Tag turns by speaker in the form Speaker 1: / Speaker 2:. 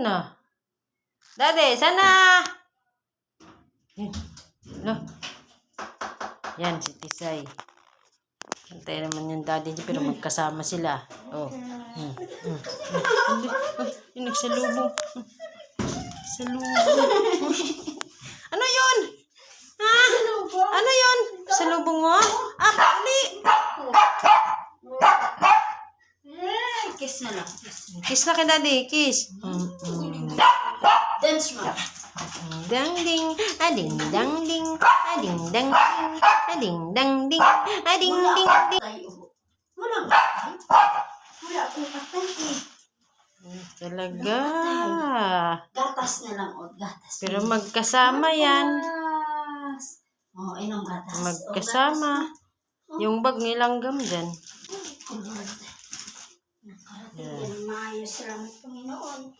Speaker 1: Ano? Daddy, sana! Ano? Yan, si Tisay. Antay naman yung daddy niya, pero magkasama sila. Oh. Ay, nagsalubong. Salubong. Ano yun? Ha? Ano yun? Salubong mo? Ah, pali!
Speaker 2: Kiss na lang.
Speaker 1: Kiss na kay daddy, kiss.
Speaker 2: Dance mo.
Speaker 1: Dang ding, ading dang ding, ading dang ding, ading dang ding, ading ding ding.
Speaker 2: Wala patay. Wala akong patay eh.
Speaker 1: Talaga.
Speaker 2: Gatas na lang, o. Gatas.
Speaker 1: Pero magkasama yan.
Speaker 2: Gatas. Oo, inom gatas.
Speaker 1: Magkasama. Yung bag nilanggam dyan.
Speaker 2: Nakarating yan, maayos lang, Panginoon.